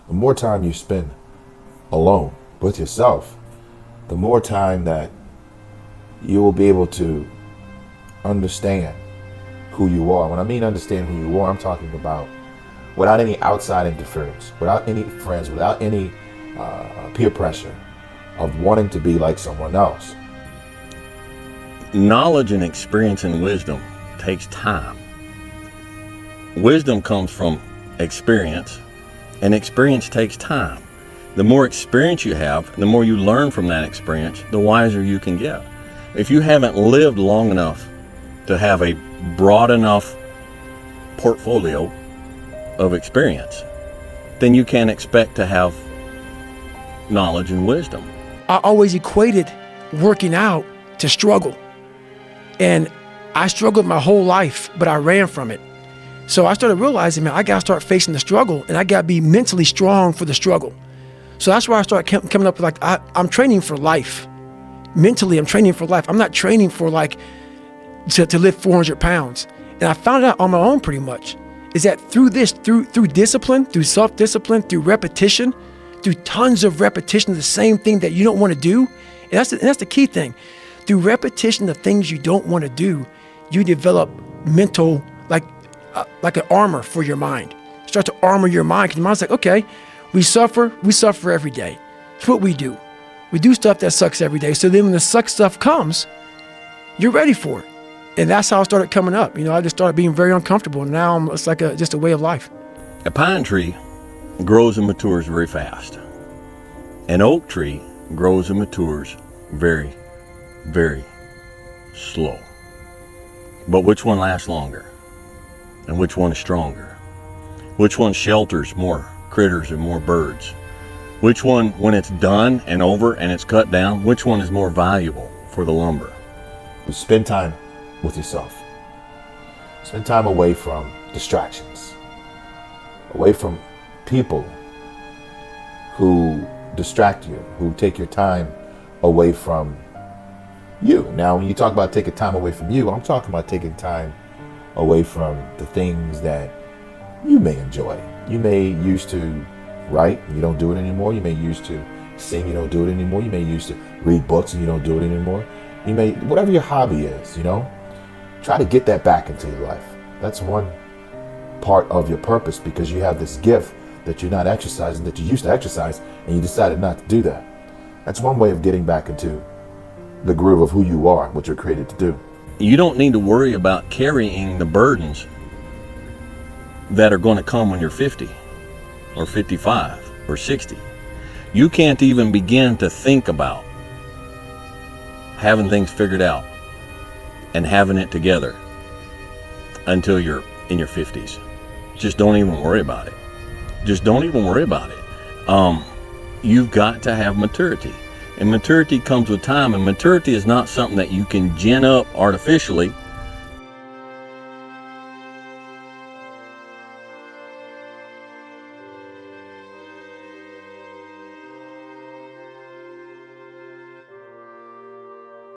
The more time you spend alone with yourself, the more time that you will be able to understand who you are. When I mean understand who you are, I'm talking about without any outside interference, without any friends, without any peer pressure of wanting to be like someone else. Knowledge and experience and wisdom takes time. Wisdom comes from experience, and experience takes time. The more experience you have, the more you learn from that experience, the wiser you can get. If you haven't lived long enough to have a broad enough portfolio of experience, then you can't expect to have knowledge and wisdom. I always equated working out to struggle. And I struggled my whole life, but I ran from it. So I started realizing, man, I got to start facing the struggle, and I got to be mentally strong for the struggle. So that's where I started coming up with I'm training for life. Mentally, I'm training for life. I'm not training for to lift 400 pounds. And I found out on my own pretty much, is that through discipline, through self-discipline, through repetition, through tons of repetition of the same thing that you don't want to do, and that's the key thing. Through repetition of things you don't want to do, you develop mental, like an armor for your mind. You start to armor your mind, because your mind's like, okay, we suffer every day. It's what we do. We do stuff that sucks every day. So then when the suck stuff comes, you're ready for it. And that's how I started coming up. I just started being very uncomfortable. And now it's like just a way of life. A pine tree grows and matures very fast. An oak tree grows and matures very, very slow. But which one lasts longer? And which one is stronger? Which one shelters more critters and more birds? Which one, when it's done and over and it's cut down, which one is more valuable for the lumber? Spend time with yourself. Spend time away from distractions, away from people who distract you, who take your time away from you. Now, when you talk about taking time away from you, I'm talking about taking time away from the things that you may enjoy. You may used to write, and you don't do it anymore. You may used to sing, you don't do it anymore. You may used to read books, and you don't do it anymore. You may, whatever your hobby is, try to get that back into your life. That's one part of your purpose, because you have this gift that you're not exercising, that you used to exercise, and you decided not to do that. That's one way of getting back into the groove of who you are, what you're created to do. You don't need to worry about carrying the burdens that are going to come when you're 50 or 55 or 60. You can't even begin to think about having things figured out and having it together until you're in your 50s. Just don't even worry about it. Just don't even worry about it. You've got to have maturity. And maturity comes with time, and maturity is not something that you can gin up artificially.